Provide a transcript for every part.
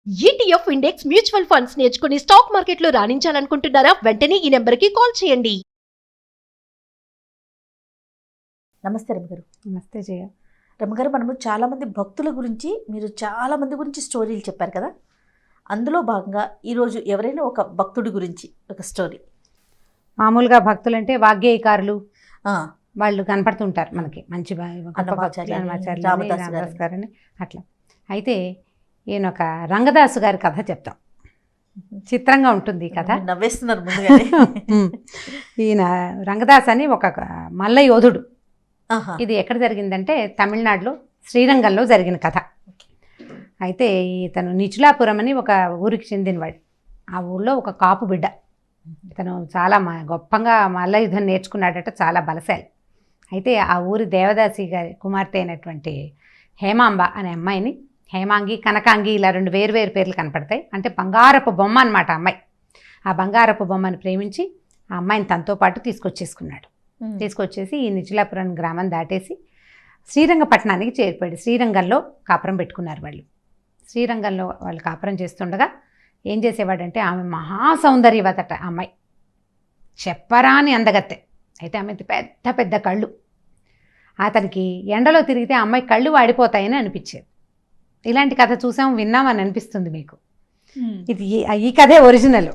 ETF index mutual funds నేర్చుకుని stock మార్కెట్లో రాణించాలనుకుంటున్నారా? వెంటనే ఈ నెంబర్కి కాల్ చేయండి. నమస్తే రమగారు. నమస్తే జయ. రమగారు, మనము చాలామంది భక్తుల గురించి మీరు చాలామంది గురించి స్టోరీలు చెప్పారు కదా, అందులో భాగంగా ఈరోజు ఎవరైనా ఒక భక్తుడి గురించి ఒక స్టోరీ. మామూలుగా భక్తులంటే వాగ్గేయకారులు వాళ్ళు కనపడుతుంటారు మనకి, మంచి రామదాస్ గారని అట్లా. అయితే ఈయన ఒక రంగదాసు గారి కథ చెప్తాం. చిత్రంగా ఉంటుంది ఈ కథ. నవ్వేస్తున్నారు ముందుగానే. ఈయన రంగదాస్ అని ఒక మల్ల యోధుడు. ఇది ఎక్కడ జరిగిందంటే తమిళనాడులో శ్రీరంగంలో జరిగిన కథ. అయితే ఇతను నిచులాపురం అని ఒక ఊరికి చెందినవాడు. ఆ ఊళ్ళో ఒక కాపు బిడ్డ. ఇతను చాలా గొప్పగా మల్ల యుద్ధం నేర్చుకున్నాడట, చాలా బలశాలి. అయితే ఆ ఊరి దేవదాసి గారి కుమార్తె అయినటువంటి హేమాంబ అనే అమ్మాయిని, హేమాంగి కనకాంగి ఇలా రెండు వేరు పేర్లు కనపడతాయి. అంటే బంగారపు బొమ్మ అనమాట అమ్మాయి. ఆ బంగారపు బొమ్మను ప్రేమించి ఆ అమ్మాయిని తనతో పాటు తీసుకొచ్చేసుకున్నాడు. తీసుకొచ్చేసి ఈ నిచులాపురం గ్రామం దాటేసి శ్రీరంగపట్నానికి చేరిపోయాడు. శ్రీరంగంలో కాపురం పెట్టుకున్నారు వాళ్ళు. శ్రీరంగంలో వాళ్ళు కాపురం చేస్తుండగా ఏం చేసేవాడంటే, ఆమె మహాసౌందర్యవతట అమ్మాయి, చెప్పరాని అందగత్తె. అయితే ఆమె పెద్ద పెద్ద కళ్ళు. అతనికి ఎండలో తిరిగితే ఆ అమ్మాయి కళ్ళు వాడిపోతాయని అనిపించేది. ఇలాంటి కథ చూసాం, విన్నామని అనిపిస్తుంది మీకు. ఇది ఈ కథే ఒరిజినల్.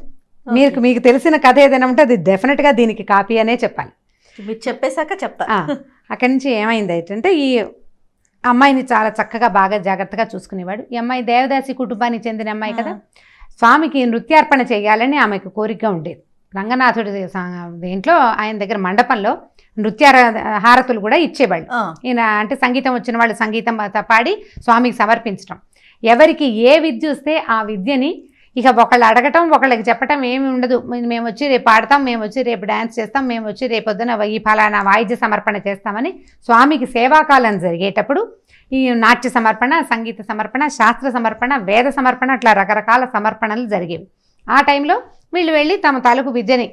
మీకు తెలిసిన కథ ఏదైనా ఉంటే అది డెఫినెట్గా దీనికి కాపీ అనే చెప్పాలి. మీరు చెప్పేశాక చెప్తా. అక్కడి నుంచి ఏమైంది అంటే, ఈ అమ్మాయిని చాలా చక్కగా బాగా జాగ్రత్తగా చూసుకునేవాడు. ఈ అమ్మాయి దేవదాసి కుటుంబానికి చెందిన అమ్మాయి కదా. స్వామికి నృత్యార్పణ చేయాలని ఆమెకు కోరికగా ఉండేది. రంగనాథుడి దేంట్లో ఆయన దగ్గర మండపంలో హారతులు కూడా ఇచ్చేవాళ్ళు. ఈయన అంటే సంగీతం వచ్చిన వాళ్ళు సంగీతం పాడి స్వామికి సమర్పించడం. ఎవరికి ఏ విద్య వస్తే ఆ విద్యని ఇక ఒకళ్ళు అడగటం ఒకళ్ళకి చెప్పటం ఏమి ఉండదు. మేము వచ్చి రేపు పాడతాం, మేము వచ్చి రేపు డ్యాన్స్ చేస్తాం, మేము వచ్చి రేపొద్దున ఈ ఫలానా వాయిద్య సమర్పణ చేస్తామని స్వామికి సేవాకాలం జరిగేటప్పుడు ఈ నాట్య సమర్పణ, సంగీత సమర్పణ, శాస్త్ర సమర్పణ, వేద సమర్పణ, అట్లా రకరకాల సమర్పణలు జరిగేవి. ఆ టైంలో వీళ్ళు వెళ్ళి తమ తాలూకు విద్యని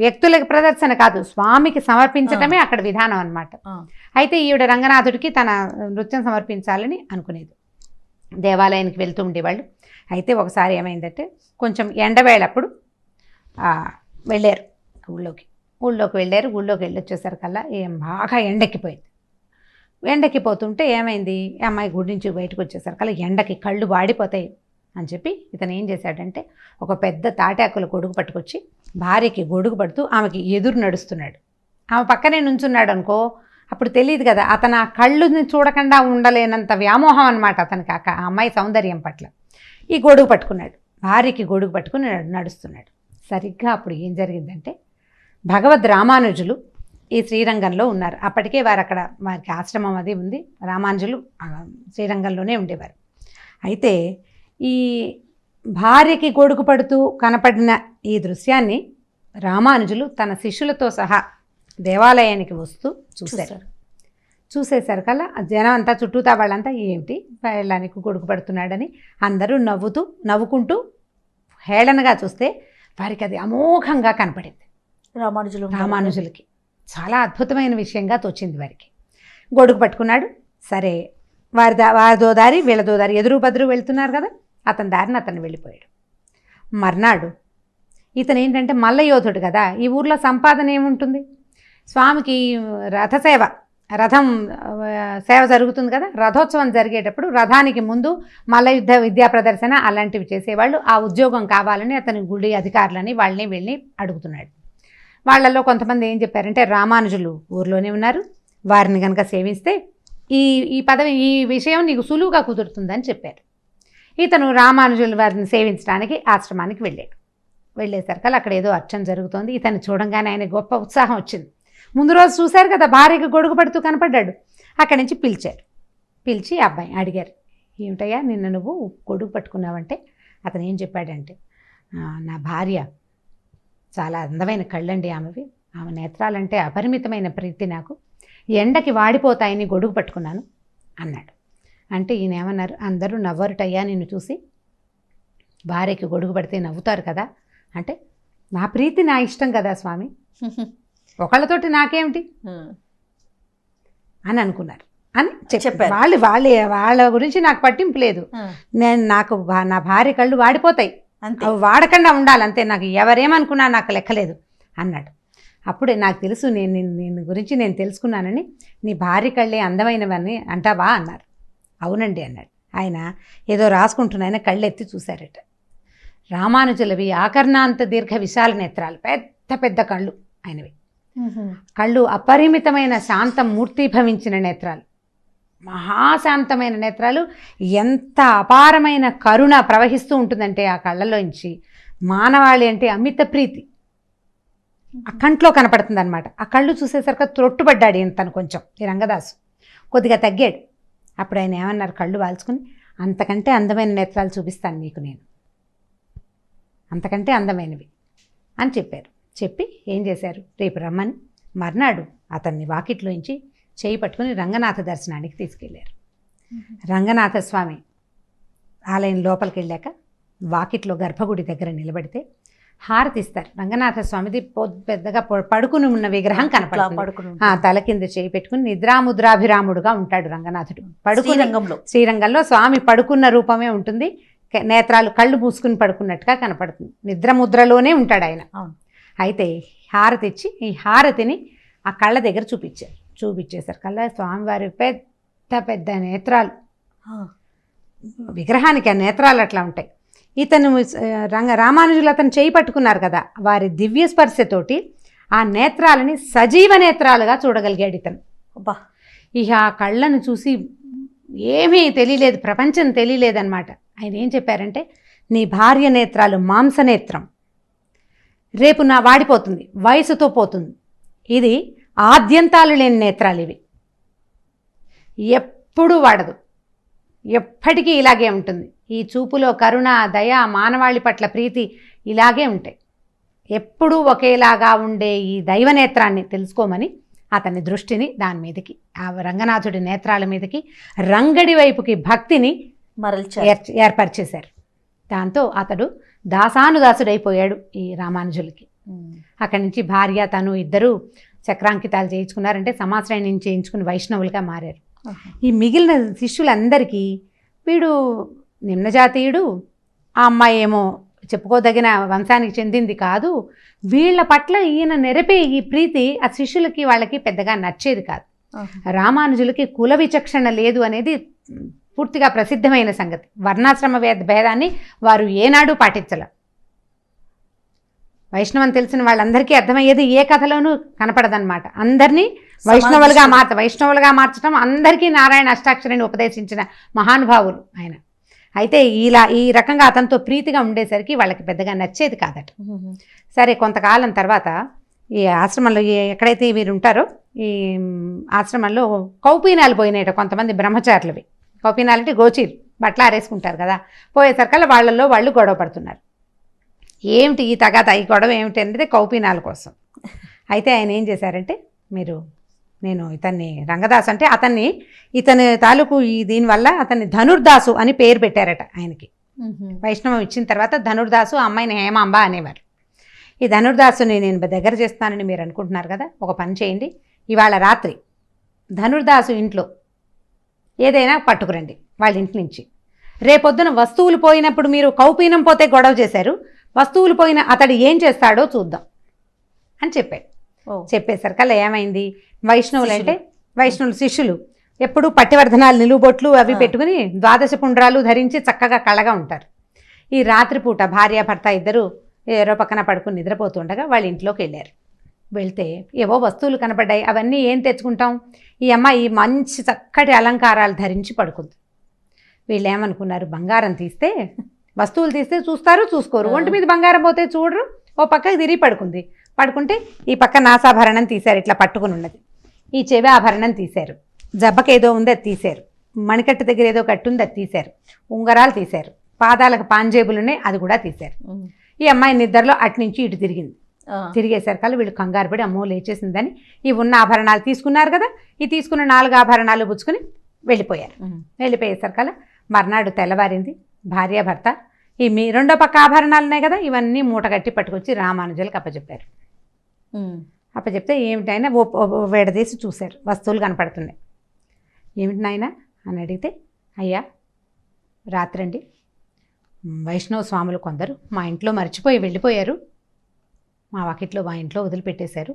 వ్యక్తులకు ప్రదర్శన కాదు, స్వామికి సమర్పించటమే అక్కడ విధానం అన్నమాట. అయితే ఈవిడ రంగనాథుడికి తన నృత్యం సమర్పించాలని అనుకునేది. దేవాలయానికి వెళ్తూ ఉండేవాళ్ళు. అయితే ఒకసారి ఏమైందంటే, కొంచెం ఎండవేళప్పుడు వెళ్ళారు ఊళ్ళోకి వెళ్ళారు. ఊళ్ళోకి వెళ్ళొచ్చేసరికల్లా బాగా ఎండెక్కిపోయింది. ఎండెక్కిపోతుంటే ఏమైంది, అమ్మాయి గుడి నుంచి బయటకు వచ్చేసరికల్లా ఎండకి కళ్ళు వాడిపోతాయి అని చెప్పి ఇతను ఏం చేశాడంటే, ఒక పెద్ద తాటాకుల గొడుగు పట్టుకొచ్చి భార్యకి గొడుగు పడుతూ ఆమెకి ఎదురు నడుస్తున్నాడు. ఆమె పక్కనే నుంచున్నాడు అనుకో, అప్పుడు తెలియదు కదా, అతను ఆ కళ్ళుని చూడకుండా ఉండలేనంత వ్యామోహం అనమాట అతనికి ఆ అమ్మాయి సౌందర్యం పట్ల. ఈ గొడుగు పట్టుకున్నాడు, భార్యకి గొడుగు పట్టుకుని నడుస్తున్నాడు. సరిగ్గా అప్పుడు ఏం జరిగిందంటే, భగవద్ రామానుజులు ఈ శ్రీరంగంలో ఉన్నారు. అప్పటికే వారికి ఆశ్రమం అది ఉంది. రామానుజులు శ్రీరంగంలోనే ఉండేవారు. అయితే ఈ భార్యకి గొడుగు పడుతూ కనపడిన ఈ దృశ్యాన్ని రామానుజులు తన శిష్యులతో సహా దేవాలయానికి వస్తూ చూసేసరికల్లా జనం అంతా చుట్టూతా వాళ్ళంతా ఏమిటి వెళ్ళడానికి గొడుగు పడుతున్నాడని అందరూ నవ్వుకుంటూ హేళనగా చూస్తే వారికి అది అమోఘంగా కనపడింది. రామానుజులకి చాలా అద్భుతమైన విషయంగా తోచింది. వారికి గొడుగు పట్టుకున్నాడు. సరే, వారిదో దారి వీళ్ళదో దారి, ఎదురు బదురు వెళ్తున్నారు కదా, అతని దారిని అతను వెళ్ళిపోయాడు. మర్నాడు ఇతను ఏంటంటే మల్లయోధుడు కదా, ఈ ఊర్లో సంపాదన ఏముంటుంది, స్వామికి రథం సేవ జరుగుతుంది కదా, రథోత్సవం జరిగేటప్పుడు రథానికి ముందు మల్లయుద్ధ విద్యా ప్రదర్శన అలాంటివి చేసేవాళ్ళు. ఆ ఉద్యోగం కావాలని అతని గుడి అధికారులని వాళ్ళని వెళ్ళి అడుగుతున్నాడు. వాళ్ళల్లో కొంతమంది ఏం చెప్పారంటే, రామానుజులు ఊర్లోనే ఉన్నారు, వారిని కనుక సేవిస్తే ఈ విషయం నీకు సులువుగా కుదురుతుందని చెప్పారు. ఇతను రామానుజుల వారిని సేవించడానికి ఆశ్రమానికి వెళ్ళేసరికి అక్కడ ఏదో అర్చన జరుగుతోంది. ఇతను చూడంగానే ఆయన గొప్ప ఉత్సాహం వచ్చింది. ముందు రోజు చూశారు కదా, భార్యకి గొడుగు పడుతూ కనపడ్డాడు. అక్కడి నుంచి పిలిచి అబ్బాయి అడిగారు, ఏమిటయ్యా నిన్న నువ్వు గొడుగు పట్టుకున్నావంటే అతను ఏం చెప్పాడంటే, నా భార్య చాలా అందమైన కళ్ళండి ఆమె నేత్రాలంటే అపరిమితమైన ప్రీతి, నాకు ఎండకి వాడిపోతాయని గొడుగు పట్టుకున్నాను అన్నాడు. అంటే ఈయన ఏమన్నారు, అందరూ నవ్వరుటయ్యా నిన్ను చూసి, భార్యకి గొడుగు పడితే నవ్వుతారు కదా అంటే, నా ప్రీతి నా ఇష్టం కదా స్వామి, ఒకళ్ళతోటి నాకేమిటి అని అనుకున్నారు. అని చెప్పారు. వాళ్ళ గురించి నాకు పట్టింపు లేదు. నాకు నా భార్య కళ్ళు వాడిపోతాయి, అంతే. అవి వాడకుండా ఉండాలి అంతే, నాకు ఎవరేమనుకున్నా నాకు లెక్కలేదు అన్నాడు. అప్పుడే నాకు తెలుసు, నేను గురించి నేను తెలుసుకున్నానని. నీ భార్య కళ్ళే అందమైనవని అంటావా అన్నారు. అవునండి అన్నాడు. ఆయన ఏదో రాసుకుంటున్న ఆయన కళ్ళు ఎత్తి చూశారట. రామానుజులవి ఆకర్ణాంత దీర్ఘ విశాల నేత్రాలు, పెద్ద పెద్ద కళ్ళు ఆయనవి. కళ్ళు అపరిమితమైన శాంతం మూర్తిభవించిన నేత్రాలు, మహాశాంతమైన నేత్రాలు. ఎంత అపారమైన కరుణ ప్రవహిస్తూ ఉంటుందంటే ఆ కళ్ళలోంచి. మానవాళి అంటే అమిత ప్రీతి ఆ కంట్లో కనపడుతుంది అనమాట. ఆ కళ్ళు చూసేసరికి త్రొట్టుపడ్డాడు ఈయన తను కొంచెం, ఈ రంగదాసు కొద్దిగా తగ్గాడు. అప్పుడు ఆయన ఏమన్నారు, కళ్ళు వాల్చుకుని, అంతకంటే అందమైన నేత్రాలు చూపిస్తాను నీకు నేను, అంతకంటే అందమైనవి అని చెప్పారు. చెప్పి ఏం చేశారు, రేపు రమ్మని మర్నాడు అతన్ని వాకిట్లోంచి చేయి పట్టుకుని రంగనాథ దర్శనానికి తీసుకెళ్లారు. రంగనాథ స్వామి ఆలయం లోపలికి వెళ్ళాక వాకిట్లో గర్భగుడి దగ్గర నిలబడితే హారతి ఇస్తారు. రంగనాథ స్వామిది పెద్దగా పడుకుని ఉన్న విగ్రహం కనపడుతుంది. తల కింద చేయి పెట్టుకుని నిద్రాముద్రాభిరాముడుగా ఉంటాడు రంగనాథుడు. శ్రీరంగంలో స్వామి పడుకున్న రూపమే ఉంటుంది. నేత్రాలు కళ్ళు మూసుకుని పడుకున్నట్టుగా కనపడుతుంది. నిద్రముద్రలోనే ఉంటాడు ఆయన. అయితే హారతి ఇచ్చి ఈ హారతిని ఆ కళ్ళ దగ్గర చూపించేశారు. కళ్ళ స్వామివారి పెద్ద పెద్ద నేత్రాలు, విగ్రహానికి ఆ నేత్రాలు అట్లా ఉంటాయి. ఇతను రామానుజులు అతను చేయి పట్టుకున్నారు కదా, వారి దివ్య స్పర్శతోటి ఆ నేత్రాలని సజీవ నేత్రాలుగా చూడగలిగాడు ఇతను. ఇక ఆ కళ్ళను చూసి ఏమీ తెలియలేదు, ప్రపంచం తెలియలేదన్నమాట. ఆయన ఏం చెప్పారంటే, నీ భార్య నేత్రాలు మాంసనేత్రం, రేపు నా వాడిపోతుంది, వయసుతో పోతుంది. ఇది ఆద్యంతాలు లేని నేత్రాలు, ఇవి ఎప్పుడూ వాడదు, ఎప్పటికీ ఇలాగే ఉంటుంది. ఈ చూపులో కరుణ, దయ, మానవాళి పట్ల ప్రీతి ఇలాగే ఉంటాయి. ఎప్పుడూ ఒకేలాగా ఉండే ఈ దైవనేత్రాన్ని తెలుసుకోమని అతని దృష్టిని దాని మీదకి, ఆ రంగనాథుడి నేత్రాల మీదకి, రంగడి వైపుకి భక్తిని ఏర్పరిచేశారు. దాంతో అతడు దాసానుదాసుడైపోయాడు ఈ రామానుజులకి. అక్కడి నుంచి భార్య తను ఇద్దరు చక్రాంకితాలు చేయించుకున్నారంటే సమాశ్రయం చేయించుకుని వైష్ణవులుగా మారారు. ఈ మిగిలిన శిష్యులందరికీ వీడు నిమ్నజాతీయుడు, ఆ అమ్మాయి ఏమో చెప్పుకోదగిన వంశానికి చెందింది కాదు, వీళ్ళ పట్ల ఈయన నెరపే ఈ ప్రీతి ఆ శిష్యులకి వాళ్ళకి పెద్దగా నచ్చేది కాదు. రామానుజులకి కుల విచక్షణ లేదు అనేది పూర్తిగా ప్రసిద్ధమైన సంగతి. వర్ణాశ్రమ భేదాన్ని వారు ఏనాడు పాటించలే. వైష్ణవం తెలిసిన వాళ్ళందరికీ అర్థమయ్యేది ఏ కథలోనూ కనపడదన్నమాట. అందరినీ వైష్ణవులుగా మార్చడం, అందరికీ నారాయణ అష్టాక్షరిని ఉపదేశించిన మహానుభావులు ఆయన. అయితే ఈ రకంగా అతనితో ప్రీతిగా ఉండేసరికి వాళ్ళకి పెద్దగా నచ్చేది కాదట. సరే, కొంతకాలం తర్వాత ఈ ఆశ్రమంలో ఎక్కడైతే వీరు ఉంటారో ఈ ఆశ్రమంలో కౌపీనాలు పోయినాయట కొంతమంది బ్రహ్మచారులవి. కౌపీనాలు అంటే గోచీలు, బట్టలు ఆరేసుకుంటారు కదా. పోయేసరికల్లా వాళ్ళల్లో వాళ్ళు గొడవ పడుతున్నారు. ఏమిటి ఈ తగాత, ఈ గొడవ ఏమిటి అనేది కౌపీనాల కోసం. అయితే ఆయన ఏం చేశారంటే, నేను ఇతన్ని రంగదాసు అంటే ఇతని తాలూకు దీనివల్ల అతన్ని ధనుర్దాసు అని పేరు పెట్టారట ఆయనకి. వైష్ణవం ఇచ్చిన తర్వాత ధనుర్దాసు, అమ్మాయిని హేమాంబ అనేవారు. ఈ ధనుర్దాసుని నేను దగ్గర చేస్తానని మీరు అనుకుంటున్నారు కదా, ఒక పని చేయండి, ఇవాళ రాత్రి ధనుర్దాసు ఇంట్లో ఏదైనా పట్టుకురండి వాళ్ళ ఇంటి నుంచి. రేపొద్దున వస్తువులు పోయినప్పుడు మీరు కౌపీనం పోతే గొడవ చేశారు, వస్తువులు పోయిన అతడు ఏం చేస్తాడో చూద్దాం అని చెప్పాడు. చెప్పేసరికల్లా ఏమైంది, వైష్ణవులు శిష్యులు ఎప్పుడూ పట్టివర్ధనాలు, నిలువుబొట్లు అవి పెట్టుకుని 12 పుండ్రాలు ధరించి చక్కగా కళ్ళగా ఉంటారు. ఈ రాత్రిపూట భార్యాభర్త ఇద్దరు ఏరో పక్కన పడుకుని నిద్రపోతుండగా వాళ్ళ ఇంట్లోకి వెళ్ళారు. వెళ్తే ఏవో వస్తువులు కనపడ్డాయి. అవన్నీ ఏం తెచ్చుకుంటాం, ఈ అమ్మాయి మంచి చక్కటి అలంకారాలు ధరించి పడుకుంది. వీళ్ళు ఏమనుకున్నారు, బంగారం తీస్తే, వస్తువులు తీస్తే చూస్తారు చూసుకోరు, ఒంటి మీద బంగారం పోతే చూడరు, ఓ పక్కకి తిరిగి పడుకుంది. పడుకుంటే ఈ పక్క నాసాభరణం తీశారు, ఇట్లా పట్టుకుని ఉన్నది. ఈ చెవి ఆభరణం తీశారు, జబ్బకేదో ఉంది అది తీశారు, మణికట్టు దగ్గర ఏదో కట్టుంది అది తీశారు, ఉంగరాలు తీశారు, పాదాలకు పాంజేబులు ఉన్నాయి అది కూడా తీశారు. ఈ అమ్మాయి నిద్రలో అట్నుంచి ఇటు తిరిగింది. తిరిగేసరికల్లా వీళ్ళు కంగారు పడి అమ్మో లేచేసిందని ఈ ఉన్న ఆభరణాలు తీసుకున్నారు కదా, ఈ తీసుకున్న 4 ఆభరణాలు పుచ్చుకొని వెళ్ళిపోయారు. వెళ్ళిపోయేసరికల్లా మర్నాడు తెల్లవారింది. భార్యాభర్త ఈ రెండో పక్క ఆభరణాలు ఉన్నాయి కదా, ఇవన్నీ మూటగట్టి పట్టుకొచ్చి రామానుజులకు అప్పచెప్పారు. అప్పచెప్తే ఏమిటైనా వేడదీసి చూశారు, వస్తువులు కనపడుతున్నాయి. ఏమిటి నాయన అని అడిగితే, అయ్యా రాత్రండి వైష్ణవ స్వాములు కొందరు మా ఇంట్లో మర్చిపోయి వెళ్ళిపోయారు, మా వాకిట్లో మా ఇంట్లో వదిలిపెట్టేశారు,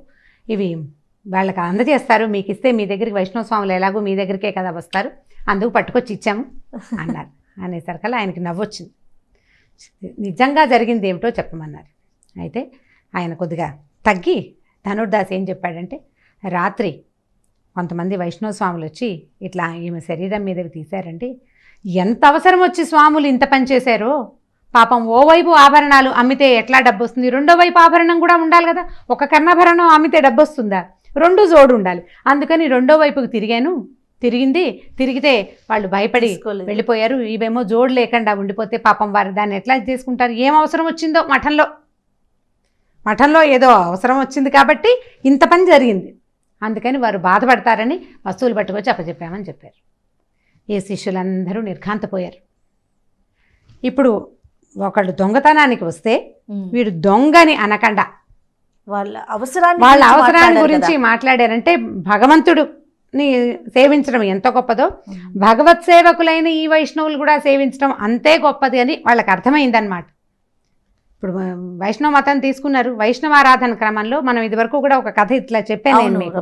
ఇవి వాళ్ళకి అందజేస్తారు, మీకు ఇస్తే మీ దగ్గరికి వైష్ణవ స్వాములు ఎలాగో మీ దగ్గరికే కదా వస్తారు, అందుకు పట్టుకొచ్చి ఇచ్చాము అన్నారు. అనేసరికల్లా ఆయనకి నవ్వొచ్చింది. నిజంగా జరిగింది ఏమిటో చెప్పమన్నారు. అయితే ఆయన కొద్దిగా తగ్గి ధనుర్దాస్ ఏం చెప్పాడంటే, రాత్రి కొంతమంది వైష్ణవ స్వాములు వచ్చి ఇట్లా ఈమె శరీరం మీదవి తీశారండి, ఎంత అవసరం వచ్చి స్వాములు ఇంత పని చేశారో, పాపం ఓవైపు ఆభరణాలు అమ్మితే ఎట్లా డబ్బు వస్తుంది, రెండో వైపు ఆభరణం కూడా ఉండాలి కదా, ఒక కర్ణాభరణం అమ్మితే డబ్బు వస్తుందా, రెండు జోడు ఉండాలి, అందుకని రెండో వైపుకి తిరిగితే వాళ్ళు భయపడి వెళ్ళిపోయారు, ఇవేమో జోడు లేకుండా ఉండిపోతే పాపం వారు దాన్ని ఎట్లా చేసుకుంటారు, ఏం అవసరం వచ్చిందో మఠంలో ఏదో అవసరం వచ్చింది కాబట్టి ఇంత పని జరిగింది, అందుకని వారు బాధపడతారని వస్తువులు పట్టుకొచ్చి అప్పచెప్పామని చెప్పారు. ఈ శిష్యులందరూ నిర్ఘాంతపోయారు. ఇప్పుడు ఒకళ్ళు దొంగతనానికి వస్తే వీడు దొంగని అనకుండా వాళ్ళ అవసరాన్ని గురించి మాట్లాడారంటే భగవంతుడిని సేవించడం ఎంత గొప్పదో, భగవత్ సేవకులైన ఈ వైష్ణవులు కూడా సేవించడం అంతే గొప్పది అని వాళ్ళకి అర్థమైందనమాట. ఇప్పుడు వైష్ణవ మతాన్ని తీసుకున్నారు, వైష్ణవారాధన క్రమంలో మనం ఇదివరకు కూడా ఒక కథ ఇట్లా చెప్పాను నేను మీకు.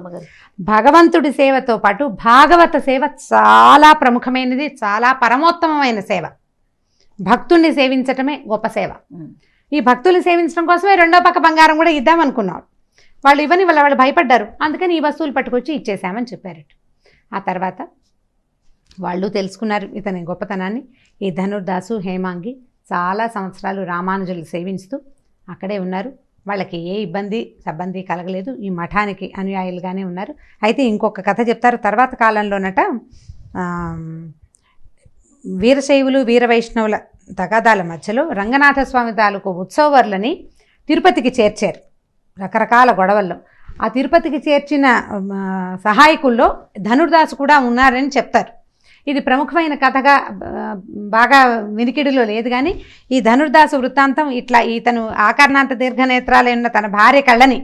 భగవంతుడి సేవతో పాటు భాగవత సేవ చాలా ప్రముఖమైనది, చాలా పరమోత్తమమైన సేవ. భక్తుల్ని సేవించటమే గొప్ప సేవ. ఈ భక్తుల్ని సేవించడం కోసమే రెండో పక్క బంగారం కూడా ఇద్దామనుకున్నాడు. వాళ్ళు ఇవన్నీ వాళ్ళు భయపడ్డారు, అందుకని ఈ వస్తువులు పట్టుకొచ్చి ఇచ్చేసామని చెప్పారట. ఆ తర్వాత వాళ్ళు తెలుసుకున్నారు ఇతని గొప్పతనాన్ని. ఈ ధనుర్దాసు, హేమాంగి చాలా సంవత్సరాలు రామానుజులు సేవించుతూ అక్కడే ఉన్నారు. వాళ్ళకి ఏ సబ్బంది కలగలేదు, ఈ మఠానికి అనుయాయులుగానే ఉన్నారు. అయితే ఇంకొక కథ చెప్తారు. తర్వాత కాలంలోనట వీరశైవులు వీర వైష్ణవుల తగాదాల మధ్యలో రంగనాథస్వామి తాలూకు ఉత్సవర్లని తిరుపతికి చేర్చారు రకరకాల గొడవల్లో. ఆ తిరుపతికి చేర్చిన సహాయకుల్లో ధనుర్దాసు కూడా ఉన్నారని చెప్తారు. ఇది ప్రముఖమైన కథగా బాగా వినికిడిలో లేదు, కానీ ఈ ధనుర్దాసు వృత్తాంతం ఇట్లా ఇతను ఆకర్ణాంత దీర్ఘనేత్రాలైన తన భార్య కళ్ళని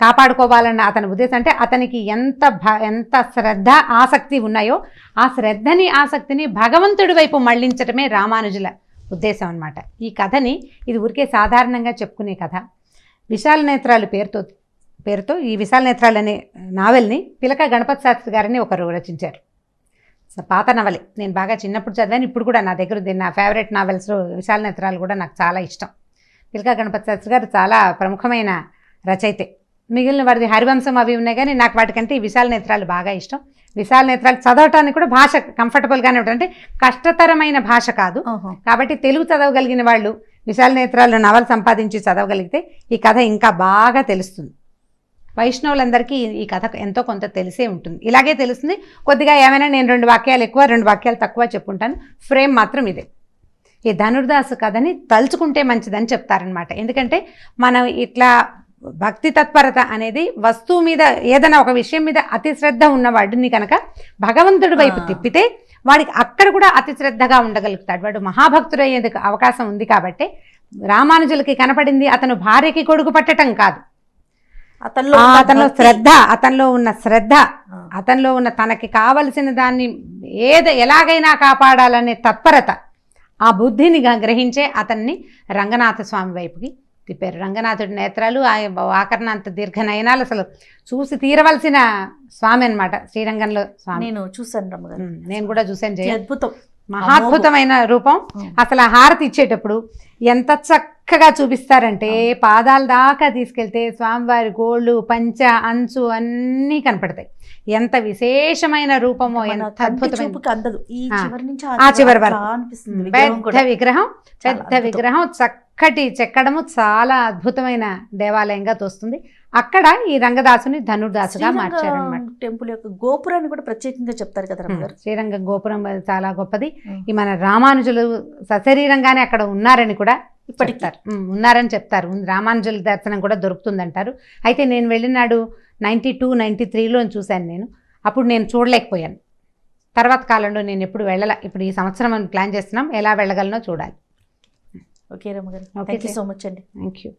కాపాడుకోవాలన్న అతని ఉద్దేశం. అంటే అతనికి ఎంత శ్రద్ధ ఆసక్తి ఉన్నాయో ఆ శ్రద్ధని ఆసక్తిని భగవంతుడి వైపు మళ్లించడమే రామానుజుల ఉద్దేశం అన్నమాట. ఈ కథని ఇది ఊరికే సాధారణంగా చెప్పుకునే కథ. విశాల నేత్రాలు పేరుతో ఈ విశాల నేత్రాలు అనే నావెల్ని పిలక గణపతి శాస్త్రి గారిని ఒకరు రచించారు. పాత నవలే, నేను బాగా చిన్నప్పుడు చదివాను, ఇప్పుడు కూడా నా దగ్గర ఉంది. నా ఫేవరెట్ నావెల్స్లో విశాల నేత్రాలు కూడా నాకు చాలా ఇష్టం. పిలక గణపతి శాస్త్రి గారు చాలా ప్రముఖమైన రచయితే. మిగిలిన వారిది హరివంశం అవి ఉన్నాయి, కానీ నాకు వాటికంటే ఈ విశాల నేత్రాలు బాగా ఇష్టం. విశాల నేత్రాలు చదవటానికి కూడా భాష కంఫర్టబుల్గానే ఉంటుంది, అంటే కష్టతరమైన భాష కాదు. కాబట్టి తెలుగు చదవగలిగిన వాళ్ళు విశాల నేత్రాలు నవల సంపాదించి చదవగలిగితే ఈ కథ ఇంకా బాగా తెలుస్తుంది. వైష్ణవులందరికీ ఈ కథ ఎంతో కొంత తెలిసే ఉంటుంది, ఇలాగే తెలుస్తుంది. కొద్దిగా ఏమైనా నేను 2 వాక్యాలు ఎక్కువ 2 వాక్యాలు తక్కువ చెప్పుకుంటాను. ఫ్రేమ్ మాత్రం ఇదే. ఈ ధనుర్దాసు కథని తలుచుకుంటే మంచిదని చెప్తారనమాట. ఎందుకంటే మనం ఇట్లా భక్తి తత్పరత అనేది వస్తువు మీద ఏదైనా ఒక విషయం మీద అతి శ్రద్ధ ఉన్నవాడిని కనుక భగవంతుడి వైపు తిప్పితే వాడికి అక్కడ కూడా అతి శ్రద్ధగా ఉండగలుగుతాడు. వాడు మహాభక్తుడయ్యేందుకు అవకాశం ఉంది. కాబట్టి రామానుజులకి కనపడింది అతను భార్యకి కొడుకు పట్టడం కాదు, అతనిలో శ్రద్ధ, అతనిలో ఉన్న తనకి కావలసిన దాన్ని ఎలాగైనా కాపాడాలనే తత్పరత, ఆ బుద్ధిని గ్రహించే అతన్ని రంగనాథ స్వామి వైపుకి తిప్పారు. రంగనాథుడి నేత్రాలు ఆకర్ణాంత దీర్ఘ నయనాలు అసలు చూసి తీరవలసిన స్వామి అన్నమాట. శ్రీరంగంలో స్వామి నేను చూసాను రమ్మగారు, నేను కూడా చూసాను. అద్భుతం, మహాద్భుతమైన రూపం. అసలు ఆ హారతి ఇచ్చేటప్పుడు ఎంత చక్కగా చూపిస్తారంటే పాదాల దాకా తీసుకెళ్తే స్వామివారి గోళ్ళు, పంచ, అంచు అన్నీ కనపడతాయి. ఎంత విశేషమైన రూపమో, ఎంత అద్భుతమైన ఆ చివరి వరకు పెద్ద విగ్రహం చక్కటి చెక్కడము చాలా అద్భుతమైన దేవాలయంగా తోస్తుంది. అక్కడ ఈ రంగదాసుని ధనుర్దాసుగా మార్చారనమాట. టెంపుల్ యొక్క గోపురాన్ని కూడా ప్రత్యేకంగా చెప్తారు కదా రమ్మగారు. శ్రీరంగం గోపురం చాలా గొప్పది. ఈ మన రామానుజులు సశరీరంగానే అక్కడ ఉన్నారని కూడా ఉన్నారని చెప్తారు. రామానుజుల దర్శనం కూడా దొరుకుతుందంటారు. అయితే నేను వెళ్ళినాడు 92, 93లో చూశాను నేను. అప్పుడు నేను చూడలేకపోయాను. తర్వాత కాలంలో నేను ఎప్పుడు వెళ్ళాల. ఇప్పుడు ఈ సంవత్సరం ప్లాన్ చేస్తున్నాం, ఎలా వెళ్ళగలనో చూడాలి. ఓకే రమ్మగారు, థ్యాంక్ యూ సో మచ్ అండి. Thank you.